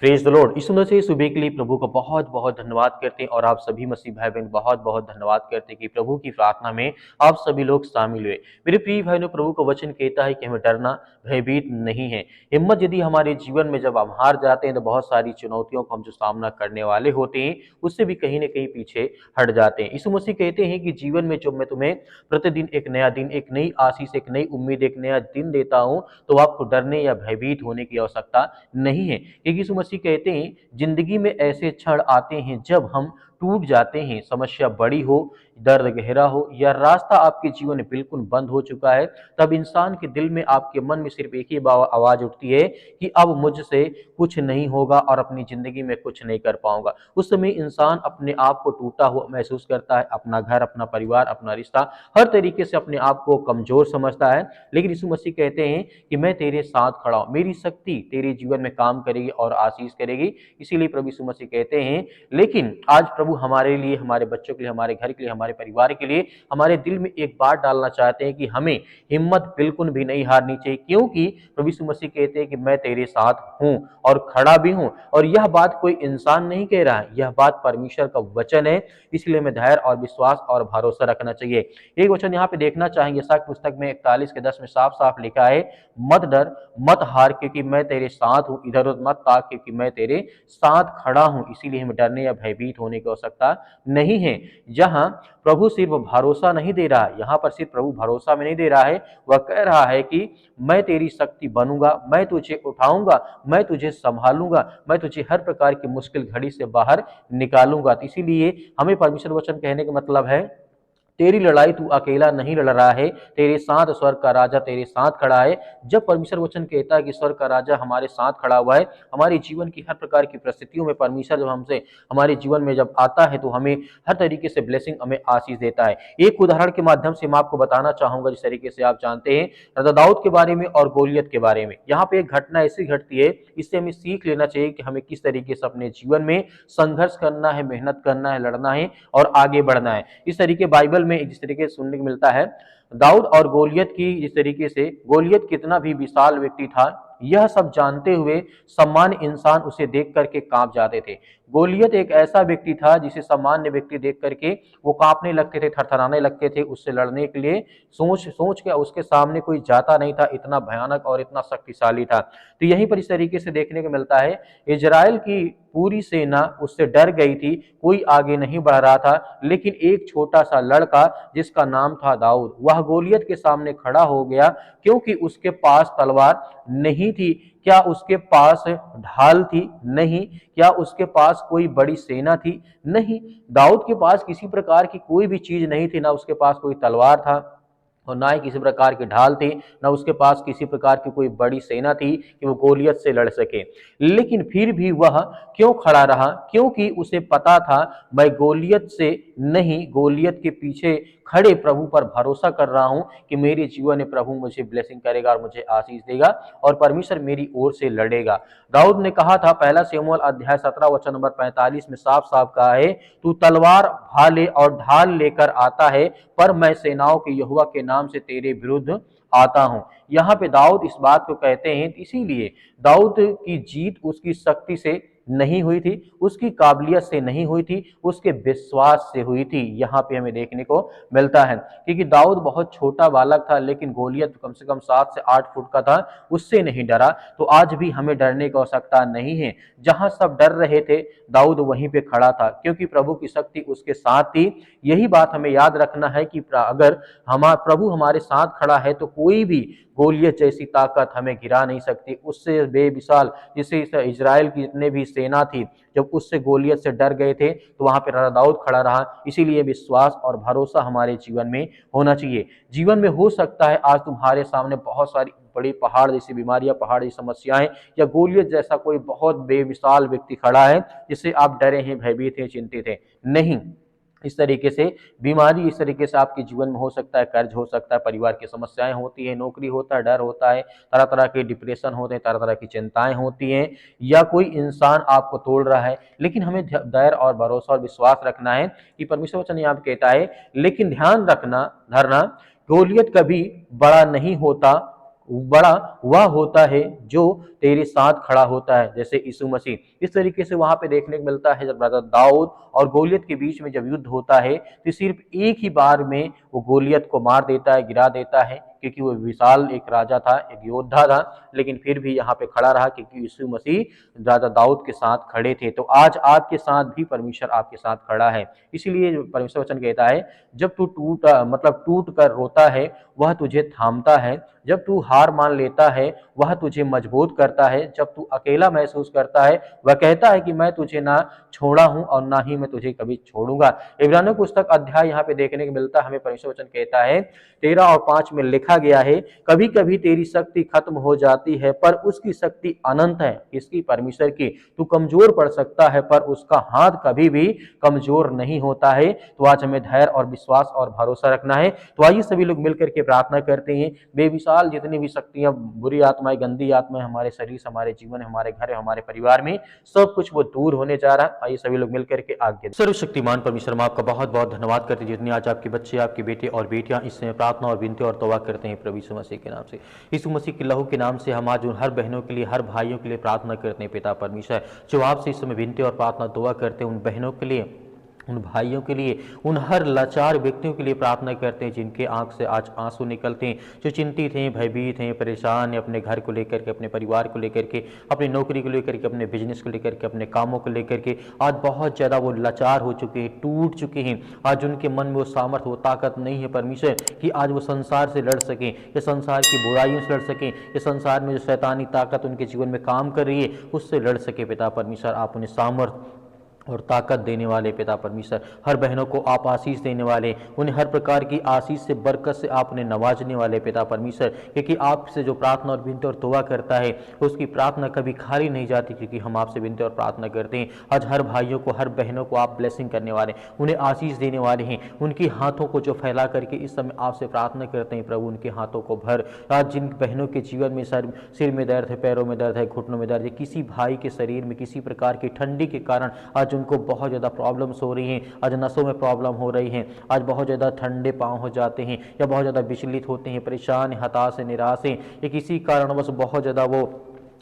Praise the Lord. इस सुंदर से सुबह के लिए प्रभु का बहुत बहुत धन्यवाद करते हैं और आप सभी मसीह भाई बहन बहुत बहुत धन्यवाद करते हैं कि प्रभु की प्रार्थना में आप सभी लोग शामिल हुए। मेरे प्रिय भाई ने प्रभु का वचन कहता है कि हमें डरना भयभीत नहीं है। हिम्मत यदि हमारे जीवन में जब हम हार जाते हैं तो बहुत सारी चुनौतियों का हम जो सामना करने वाले होते हैं उससे भी कहीं ना कहीं पीछे हट जाते हैं। यीशु मसीह कहते हैं कि जीवन में जब मैं तुम्हें प्रतिदिन एक नया दिन, एक नई आशीष, एक नई उम्मीद, एक नया दिन देता हूँ तो आपको डरने या भयभीत होने की आवश्यकता नहीं है। क्योंकि यीशु मसीह कहते हैं जिंदगी में ऐसे क्षण आते हैं जब हम टूट जाते हैं, समस्या बड़ी हो, दर्द गहरा हो या रास्ता आपके जीवन में बिल्कुल बंद हो चुका है, तब इंसान के दिल में, आपके मन में सिर्फ एक ही आवाज उठती है कि अब मुझसे कुछ नहीं होगा और अपनी जिंदगी में कुछ नहीं कर पाऊंगा। उस समय इंसान अपने आप को टूटा हुआ महसूस करता है, अपना घर, अपना परिवार, अपना रिश्ता, हर तरीके से अपने आप को कमजोर समझता है। लेकिन यीशु मसीह कहते हैं कि मैं तेरे साथ खड़ा हूं, मेरी शक्ति तेरे जीवन में काम करेगी और आशीष करेगी। इसीलिए प्रभु यीशु मसीह कहते हैं, लेकिन आज प्रभु हमारे लिए, हमारे बच्चों के लिए, हमारे घर के लिए, हमारे परिवार के लिए हमारे दिल में एक बात डालना चाहते हैं कि हमें हिम्मत बिल्कुल भी नहीं हारनी चाहिए, क्योंकि प्रभु यीशु मसीह कहते हैं कि मैं तेरे साथ हूं और खड़ा भी हूं। और यह बात कोई इंसान नहीं कह रहा है, यह बात परमेश्वर का वचन है। इसलिए हमें धैर्य और विश्वास और भरोसा रखना चाहिए। एक वचन यहाँ पे देखना चाहेंगे, यशायाह की पुस्तक में 41:10 में साफ साफ लिखा है, मत डर, मत हार, क्योंकि मैं तेरे साथ हूं, इधर उधर मत ताक, क्योंकि मैं तेरे साथ खड़ा हूं। इसीलिए हमें डरने या भयभीत होने की आवश्यकता नहीं है। जहां प्रभु सिर्फ भरोसा नहीं दे रहा है, यहां पर सिर्फ प्रभु भरोसा में नहीं दे रहा है, वह कह रहा है कि मैं तेरी शक्ति बनूंगा, मैं तुझे उठाऊंगा, मैं तुझे संभालूंगा, मैं तुझे हर प्रकार की मुश्किल घड़ी से बाहर निकालूंगा। तो इसीलिए हमें परमेश्वर वचन कहने का मतलब है, तेरी लड़ाई तू अकेला नहीं लड़ रहा है, तेरे साथ स्वर्ग का राजा तेरे साथ खड़ा है। जब परमेश्वर वचन कहता है कि स्वर्ग का राजा हमारे साथ खड़ा हुआ है, हमारे जीवन की हर प्रकार की परिस्थितियों में परमेश्वर जब हमसे, हमारे जीवन में जब आता है तो हमें हर तरीके से ब्लेसिंग, हमें आशीष देता है। एक उदाहरण के माध्यम से मैं आपको बताना चाहूंगा, जिस तरीके से आप जानते हैं राजा दाऊद के बारे में और गोलियत के बारे में। यहाँ पे एक घटना ऐसी घटती है, इससे हमें सीख लेना चाहिए कि हमें किस तरीके से अपने जीवन में संघर्ष करना है, मेहनत करना है, लड़ना है और आगे बढ़ना है। इस तरीके बाइबल में जिस तरीके से सुनने को मिलता है, दाऊद और गोलियत की, जिस तरीके से गोलियत कितना भी विशाल व्यक्ति था, यह सब जानते हुए सामान्य इंसान उसे देख करके कांप जाते थे। गोलियत एक ऐसा व्यक्ति था जिसे सामान्य व्यक्ति देख करके वो कांपने लगते थे, थरथराने लगते थे, उससे लड़ने के लिए सोच सोच के उसके सामने कोई जाता नहीं था, इतना भयानक और इतना शक्तिशाली था। तो यहीं पर इस तरीके से देखने को मिलता है, इजराइल की पूरी सेना उससे डर गई थी, कोई आगे नहीं बढ़ रहा था, लेकिन एक छोटा सा लड़का जिसका नाम था दाऊद, वह गोलियत के सामने खड़ा हो गया, क्योंकि उसके पास तलवार नहीं थी। क्या उसके पास ढाल थी? नहीं। क्या उसके पास कोई बड़ी सेना थी? नहीं। दाऊद के पास किसी प्रकार की कोई भी चीज नहीं थी, ना उसके पास कोई तलवार था और ना ही किसी प्रकार की ढाल थी, ना उसके पास किसी प्रकार की कोई बड़ी सेना थी कि वो गोलियत से लड़ सके। लेकिन फिर भी वह क्यों खड़ा रहा? क्योंकि उसे पता था, मैं गोलियत से नहीं, गोलियत के पीछे खड़े प्रभु पर भरोसा कर रहा हूं कि मेरे जीवन में प्रभु मुझे ब्लेसिंग करेगा और मुझे आशीष देगा और परमेश्वर मेरी ओर से लड़ेगा। दाऊद ने कहा था, पहला शमूएल अध्याय 17 वचन नंबर 45 में साफ साफ कहा है, तू तलवार भाले और ढाल लेकर आता है, पर मैं सेनाओं के यहोवा के नाम से तेरे विरुद्ध आता हूं। यहाँ पे दाऊद इस बात को कहते हैं, इसीलिए दाऊद की जीत उसकी शक्ति से नहीं हुई थी, उसकी काबिलियत से नहीं हुई थी, उसके विश्वास से हुई थी। यहाँ पे हमें देखने को मिलता है, क्योंकि दाऊद बहुत छोटा बालक था, लेकिन गोलियत कम से कम 7 से 8 फुट का था, उससे नहीं डरा। तो आज भी हमें डरने की आवश्यकता नहीं है। जहां सब डर रहे थे, दाऊद वहीं पे खड़ा था, क्योंकि प्रभु की शक्ति उसके साथ थी। यही बात हमें याद रखना है कि अगर हमारा प्रभु हमारे साथ खड़ा है तो कोई भी गोलियत जैसी ताकत हमें गिरा नहीं सकती। उससे बेमिसाल, जिससे इजराइल की जितने भी सेना थी, जब उससे गोलियत से डर गए थे तो वहां पे राजा दाऊद खड़ा रहा। इसीलिए विश्वास और भरोसा हमारे जीवन में होना चाहिए। जीवन में हो सकता है आज तुम्हारे सामने बहुत सारी बड़ी पहाड़ जैसी बीमारियां, पहाड़ जैसी समस्याएं, या गोलियत जैसा कोई बहुत बेमिसाल व्यक्ति खड़ा है जिससे आप डरे हैं, भयभीत हैं, चिंतित हैं। नहीं, इस तरीके से बीमारी, इस तरीके से आपके जीवन में हो सकता है, कर्ज हो सकता है, परिवार की समस्याएं होती है, नौकरी होता है, डर होता है, तरह तरह के डिप्रेशन होते हैं, तरह तरह की चिंताएं होती हैं, या कोई इंसान आपको तोड़ रहा है। लेकिन हमें धैर्य और भरोसा और विश्वास रखना है कि परमेश्वर वचन यहाँ पे कहता है, लेकिन ध्यान रखना, धरना, गोलियत कभी बड़ा नहीं होता, बड़ा वह होता है जो तेरे साथ खड़ा होता है, जैसे यीशु मसीह। इस तरीके से वहां पे देखने को मिलता है जब राजा दाऊद और गोलियत के बीच में जब युद्ध होता है तो सिर्फ एक ही बार में वो गोलियत को मार देता है, गिरा देता है, क्योंकि वो विशाल एक राजा था, एक योद्धा था, लेकिन फिर भी यहाँ पे खड़ा रहा क्योंकि यीशु मसीह राजा दाऊद के साथ खड़े थे। तो आज आपके साथ भी परमेश्वर आपके साथ खड़ा है। इसीलिए परमेश्वर वचन कहता है, जब तू मतलब टूट कर रोता है वह तुझे थामता है, जब तू हार मान लेता है वह तुझे मजबूत करता है, जब तू अकेला महसूस करता है वह कहता है कि मैं तुझे ना छोड़ा हूं और ना ही मैं तुझे कभी छोड़ूंगा। इब्रानियों पुस्तक अध्याय यहाँ पे देखने को मिलता है, हमें परमेश्वर वचन कहता है 13 और 5 में लिखा गया है, कभी कभी तेरी शक्ति खत्म हो जाती है पर उसकी शक्ति अनंत है। इसकी परमेश्वर की, तू कमजोर पड़ सकता है पर उसका हाथ कभी भी कमजोर नहीं होता है। तो आज हमें धैर्य और विश्वास और भरोसा रखना है। तो आइए सभी लोग मिलकर के प्रार्थना करते हैं, बेमिसाल जितनी भी शक्तियां, बुरी आत्माएं, गंदी आत्माएं हमारे शरीर से, हमारे जीवन, हमारे घर, हमारे परिवार में सब कुछ वो दूर होने जा रहा है। आइए सभी लोग मिलकर के आगे। सर्वशक्तिमान परमेश्वर, हम आपका बहुत बहुत धन्यवाद करते हैं जितने आज आपके बच्चे, आपके बेटे और बेटियां इस समय प्रार्थना और विनती और तौबा करते हैं प्रभु यीशु मसीह के नाम से। यीशु मसीह के लहू के नाम से हम आज उन हर बहनों के लिए, हर भाइयों के लिए प्रार्थना करते हैं पिता परमेश्वर, जो आपसे इस समय विनती और प्रार्थना दुआ करते हैं, उन बहनों के लिए, उन भाइयों के लिए, उन हर लाचार व्यक्तियों के लिए प्रार्थना करते हैं जिनके आंख से आज आंसू निकलते हैं, जो चिंतित हैं, भयभीत हैं, परेशान हैं, अपने घर को लेकर के, अपने परिवार को लेकर के, अपनी नौकरी को लेकर के, अपने बिजनेस को लेकर के, अपने कामों को लेकर के आज बहुत ज़्यादा वो लाचार हो चुके हैं, टूट चुके हैं। आज उनके मन में वो सामर्थ्य, वो ताकत नहीं है परमेश्वर कि आज वो संसार से लड़ सकें, या संसार की बुराइयों से लड़ सकें, या संसार में जो शैतानी ताकत उनके जीवन में काम कर रही है उससे लड़ सके। पिता परमेश्वर, आप उन्हें सामर्थ्य और ताकत देने वाले पिता परमेश्वर, हर बहनों को आप आशीष देने वाले, उन्हें हर प्रकार की आशीष से, बरकत से आप उन्हें नवाजने वाले पिता परमेश्वर, क्योंकि आपसे जो प्रार्थना और विनती और दुआ करता है उसकी प्रार्थना कभी खाली नहीं जाती, क्योंकि हम आपसे विनती और प्रार्थना करते हैं। आज हर भाइयों को, हर बहनों को आप ब्लेसिंग करने वाले, उन्हें आशीष देने वाले हैं। उनकी हाथों को जो फैला करके इस समय आपसे प्रार्थना करते हैं प्रभु, उनके हाथों को भर। आज जिन बहनों के जीवन में सिर में दर्द है, पैरों में दर्द है, घुटनों में दर्द है, किसी भाई के शरीर में किसी प्रकार की ठंडी के कारण आज उनको बहुत ज़्यादा प्रॉब्लम्स हो रही हैं, आज नसों में प्रॉब्लम हो रही हैं, आज बहुत ज़्यादा ठंडे पाँव हो जाते हैं, या बहुत ज़्यादा विचलित होते हैं, परेशान, हताश, निराश हैं, या किसी कारणवश बहुत ज़्यादा वो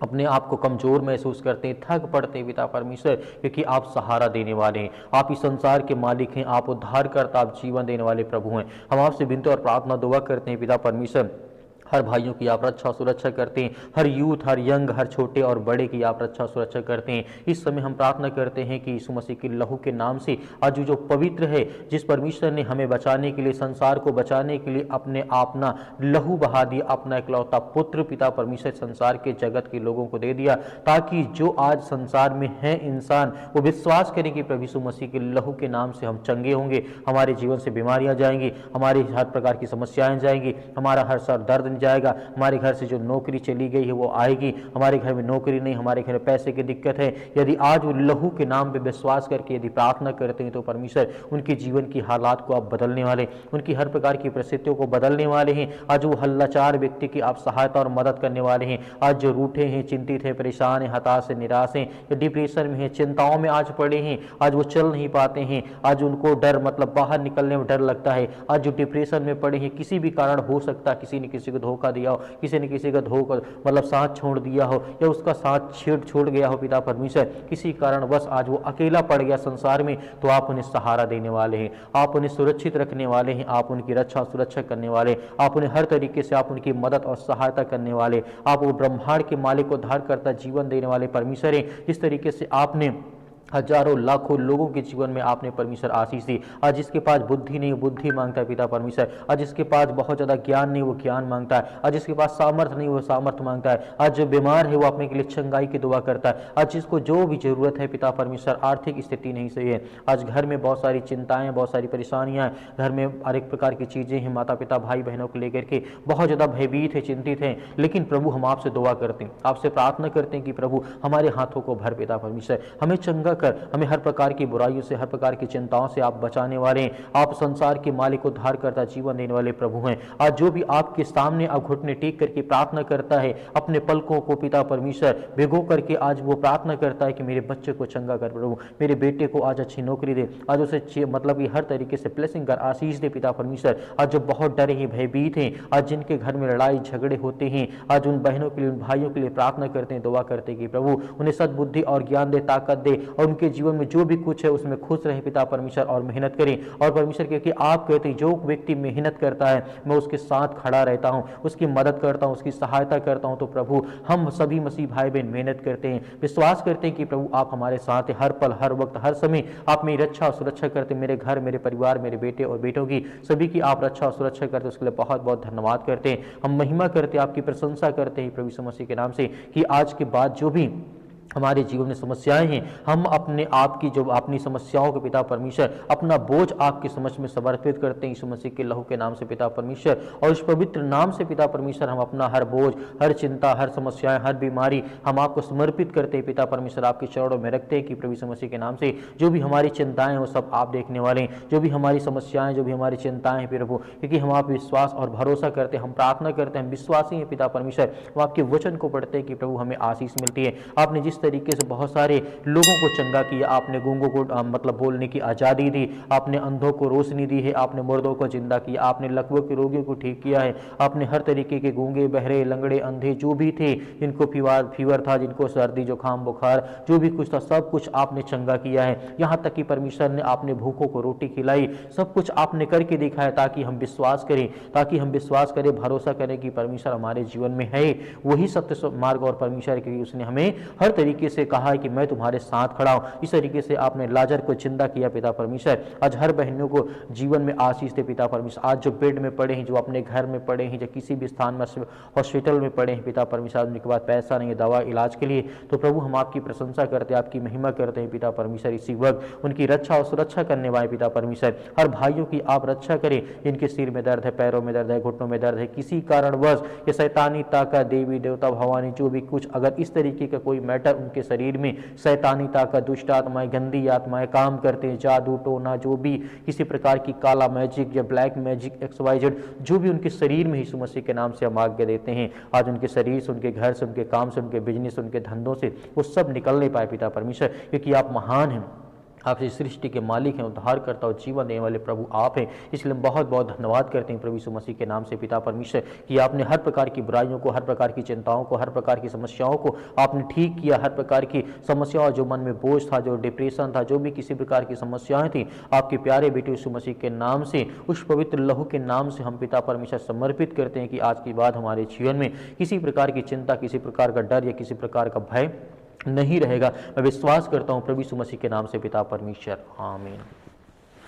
अपने आप को कमज़ोर महसूस करते हैं, थक पड़ते हैं पिता परमेश्वर, क्योंकि आप सहारा देने वाले हैं, आप इस संसार के मालिक हैं, आप उद्धारकर्ता, आप जीवन देने वाले प्रभु हैं। हम आपसे विनती और प्रार्थना दुआ करते हैं पिता परमेश्वर, हर भाइयों की आप रक्षा सुरक्षा करते हैं, हर यूथ, हर यंग, हर छोटे और बड़े की आप रक्षा सुरक्षा करते हैं। इस समय हम प्रार्थना करते हैं कि यीशु मसीह के लहू के नाम से आज जो पवित्र है, जिस परमेश्वर ने हमें बचाने के लिए, संसार को बचाने के लिए अपने अपना लहू बहा दिया, अपना इकलौता पुत्र पिता परमेश्वर संसार के, जगत के लोगों को दे दिया, ताकि जो आज संसार में है इंसान वो विश्वास करें कि प्रभु यीशु मसीह के लहू के नाम से हम चंगे होंगे, हमारे जीवन से बीमारियां जाएंगी, हमारी हर प्रकार की समस्याएं जाएंगी, हमारा हर सर दर्द जाएगा, हमारे घर से जो नौकरी चली गई है वो आएगी, हमारे घर में नौकरी नहीं, हमारे घर में पैसे की दिक्कत है। यदि आज वो लहू के नाम पे विश्वास करके यदि प्रार्थना करते हैं तो परमेश्वर उनके जीवन की हालात को आप बदलने वाले, उनकी हर प्रकार की परिस्थितियों को बदलने वाले हैं। आज वो हल्लाचार व्यक्ति की आप सहायता और मदद करने वाले हैं। आज जो रूठे हैं, चिंतित हैं, परेशान हैं, हताश हैं, निराश हैं, या डिप्रेशन में हैं, चिंताओं में आज पड़े हैं, आज वो चल नहीं पाते हैं, आज उनको डर, मतलब बाहर निकलने में डर लगता है, आज जो डिप्रेशन में पड़े हैं, किसी भी कारण हो सकता है, किसी ने किसी को धोखा दिया हो, किसी ने किसी का धोखा मतलब साथ छोड़ दिया हो, या उसका साथ छोड़ गया हो पिता परमेश्वर, किसी कारण बस आज वो अकेला पड़ गया संसार में, तो आप उन्हें सहारा देने वाले हैं, आप उन्हें सुरक्षित रखने वाले हैं, आप उनकी रक्षा सुरक्षा करने वाले, आप उन्हें हर तरीके से आप उनकी मदद और सहायता करने वाले, आप वो ब्रह्मांड के मालिक को उद्धार करता, जीवन देने वाले परमेश्वर हैं। जिस तरीके से आपने हजारों लाखों लोगों के जीवन में आपने परमेश्वर आशीष दी, आज जिसके पास बुद्धि नहीं, बुद्धि मांगता है पिता परमेश्वर, आज जिसके पास बहुत ज़्यादा ज्ञान नहीं, वो ज्ञान मांगता है, आज जिसके पास सामर्थ्य नहीं, वो सामर्थ्य मांगता है, आज जो बीमार है वो अपने के लिए चंगाई की दुआ करता है, आज जिसको जो भी जरूरत है पिता परमेश्वर, आर्थिक स्थिति नहीं सही है, आज घर में बहुत सारी चिंताएं, बहुत सारी परेशानियां हैं, घर में हर एक प्रकार की चीज़ें हैं, माता पिता भाई बहनों को लेकर के बहुत ज़्यादा भयभीत है, चिंतित हैं, लेकिन प्रभु हम आपसे दुआ करते हैं, आपसे प्रार्थना करते हैं कि प्रभु हमारे हाथों को भर पिता परमेश्वर, हमें चंगा कर हमें हर प्रकार की बुराइयों से, हर प्रकार की चिंताओं से आप बचाने वाले हैं। आप संसार के मालिक, उद्धार करता, जीवन देने वाले प्रभु हैं। आज जो भी आपके सामने अब घुटने टेक करके प्रार्थना करता है, अपने पलकों को पिता परमेश्वर भिगो करके आज वो प्रार्थना करता है कि मेरे बच्चे को चंगा कर प्रभु, मेरे बेटे को आज अच्छी नौकरी दे, आज उसे मतलब कि हर तरीके से ब्लेसिंग कर, आशीष दे पिता परमेश्वर। आज जो बहुत डरे हैं, भयभीत हैं, आज जिनके घर में लड़ाई झगड़े होते हैं, आज उन बहनों के लिए, उन भाइयों के लिए प्रार्थना करते हैं, दुआ करते हैं कि प्रभु उन्हें सद्बुद्धि और ज्ञान दे, ताकत दे, और उनके जीवन में जो भी कुछ है उसमें खुश रहे पिता परमेश्वर, और मेहनत करें। और परमेश्वर क्योंकि आप कहते हैं जो व्यक्ति मेहनत करता है मैं उसके साथ खड़ा रहता हूं, उसकी मदद करता हूं, उसकी सहायता करता हूं। तो प्रभु हम सभी मसीह भाई बहन मेहनत करते हैं, विश्वास करते हैं कि प्रभु आप हमारे साथ हैं, हर पल, हर वक्त, हर समय आप मेरी रक्षा और सुरक्षा करते हैं। मेरे घर, मेरे परिवार, मेरे बेटे और बेटों की, सभी की आप रक्षा और सुरक्षा करते हैं, उसके लिए बहुत बहुत धन्यवाद करते हैं। हम महिमा करते हैं, आपकी प्रशंसा करते हैं प्रभु यीशु मसीह के नाम से, कि आज के बाद जो भी हमारे जीवन में समस्याएं हैं, हम अपने आप की जो अपनी समस्याओं के पिता परमेश्वर अपना बोझ आपके समझ में समर्पित करते हैं यीशु मसीह के लहू के नाम से पिता परमेश्वर। और उस पवित्र नाम से पिता परमेश्वर हम अपना हर बोझ, हर चिंता, हर समस्याएं, हर बीमारी हम आपको समर्पित करते हैं पिता परमेश्वर, आपके चरणों में रखते हैं कि प्रभु यीशु मसीह के नाम से जो भी हमारी चिंताएं हैं वो सब आप देखने वाले हैं। जो भी हमारी समस्याएं, जो भी हमारी चिंताएं हैं प्रभु, क्योंकि हम आप विश्वास और भरोसा करते हैं, हम प्रार्थना करते हैं, हम विश्वासी हैं पिता परमेश्वर। हम आपके वचन को पढ़ते हैं कि प्रभु हमें आशीष मिलती है। आपने जिस तरीके से बहुत सारे लोगों को चंगा किया, आपने गूंगों को मतलब बोलने की आज़ादी दी, आपने अंधों को रोशनी दी है, आपने मुर्दों को जिंदा किया, आपने लकवों के रोगियों को ठीक किया है, आपने हर तरीके के गूंगे, बहरे, लंगड़े, अंधे जो भी थे, जिनको फीवर था, जिनको सर्दी, जुकाम, बुखार जो भी कुछ था, सब कुछ आपने चंगा किया है। यहाँ तक कि परमेश्वर ने आपने भूखों को रोटी खिलाई, सब कुछ आपने करके दिखाया ताकि हम विश्वास करें, भरोसा करें कि परमेश्वर हमारे जीवन में है, वही सत्य मार्ग और परमेश्वर, क्योंकि उसने हमें हर तरीके से कहा है कि मैं तुम्हारे साथ खड़ा हूं। इस तरीके से आपने लाजर को जिंदा किया पिता परमेश्वर। आज हर बहनों को जीवन में आशीष दे पिता परमेश्वर। आज जो बेड में पड़े हैं, जो अपने घर में पड़े हैं, जो किसी भी स्थान में हॉस्पिटल में पड़े हैं पिता परमेश्वर, उनके पास पैसा नहीं है दवा इलाज के लिए, तो प्रभु हम आपकी प्रशंसा करते हैं, आपकी महिमा करते हैं पिता परमेश्वर। इसी वक्त उनकी रक्षा और सुरक्षा करने वाले पिता परमेश्वर, हर भाइयों की आप रक्षा करें जिनके सिर में दर्द है, पैरों में दर्द है, घुटनों में दर्द है, किसी कारणवश ये शैतानी ताकत, देवी देवता भवानी जो भी कुछ, अगर इस तरीके का कोई मैटर उनके शरीर में शैतानी ताकत, दुष्ट आत्माएं, गंदी आत्माएं काम करते हैं, जादू टोना, जो भी किसी प्रकार की काला मैजिक या ब्लैक मैजिक XYZ जो भी उनके शरीर में यीशु मसीह के नाम से हम आज्ञा देते हैं, आज उनके शरीर से, उनके घर से, उनके काम से, उनके बिजनेस, उनके धंधों से वो सब निकलने पाए पिता परमेश्वर, क्योंकि आप महान हैं, आप इस सृष्टि के मालिक हैं, उद्धार करता और जीवन देने वाले प्रभु आप हैं। इसलिए हम बहुत बहुत धन्यवाद करते हैं प्रभु यीशु मसीह के नाम से पिता परमेश्वर, कि आपने हर प्रकार की बुराइयों को, हर प्रकार की चिंताओं को, हर प्रकार की समस्याओं को आपने ठीक किया। हर प्रकार की समस्याओं, जो मन में बोझ था, जो डिप्रेशन था, जो भी किसी प्रकार की समस्याएं थी, आपके प्यारे बेटे यीशु मसीह के नाम से, उस पवित्र लहू के नाम से हम पिता परमेश्वर समर्पित करते हैं कि आज के बाद हमारे जीवन में किसी प्रकार की चिंता, किसी प्रकार का डर या किसी प्रकार का भय नहीं रहेगा। मैं विश्वास करता हूँ प्रभु यीशु मसीह के नाम से पिता परमेश्वर, आमीन।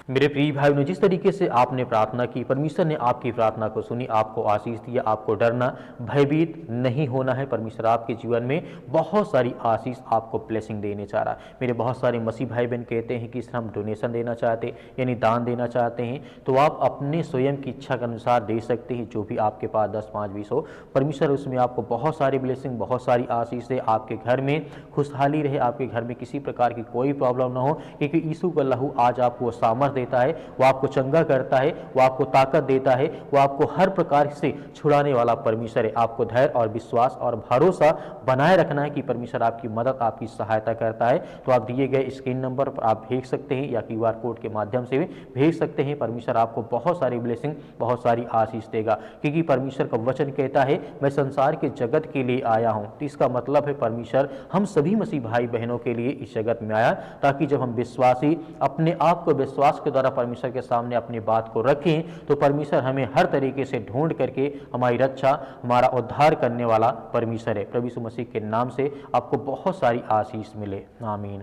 मेरे प्रिय भाइयों ने जिस तरीके से आपने प्रार्थना की, परमेश्वर ने आपकी प्रार्थना को सुनी, आपको आशीष दिया, आपको डरना, भयभीत नहीं होना है। परमेश्वर आपके जीवन में बहुत सारी आशीष, आपको ब्लेसिंग देने चाह रहा है। मेरे बहुत सारे मसीह भाई बहन कहते हैं कि इस हम डोनेशन देना चाहते हैं, यानी दान देना चाहते हैं, तो आप अपने स्वयं की इच्छा के अनुसार दे सकते हैं, जो भी आपके पास 10, 5, 20 हो। परमेश्वर उसमें आपको बहुत सारी ब्लेसिंग, बहुत सारी आशीष दे, आपके घर में खुशहाली रहे, आपके घर में किसी प्रकार की कोई प्रॉब्लम ना हो, क्योंकि यीशु का लहू आज आपको सामर्थ देता है, वो आपको चंगा करता है, वो आपको ताकत देता है, वो आपको हर प्रकार से छुड़ाने वाला परमेश्वर है। आपको धैर्य और विश्वास और भरोसा बनाए रखना है कि परमेश्वर आपकी मदद, आपकी सहायता करता है। तो आप दिए गए स्क्रीन नंबर पर आप भेज सकते हैं या QR कोड के माध्यम से भी भेज सकते हैं। परमेश्वर आपको बहुत सारी ब्लेसिंग, बहुत सारी आशीष देगा, क्योंकि परमेश्वर का वचन कहता है मैं संसार के जगत के लिए आया हूं। तो इसका मतलब है परमेश्वर हम सभी मसीह भाई बहनों के लिए इस जगत में आया, ताकि जब हम विश्वासी अपने आप को विश्वास के द्वारा परमेश्वर के सामने अपनी बात को रखें, तो परमेश्वर हमें हर तरीके से ढूंढ करके हमारी रक्षा, हमारा उद्धार करने वाला परमेश्वर है। प्रभु यीशु मसीह के नाम से आपको बहुत सारी आशीष मिले, आमीन।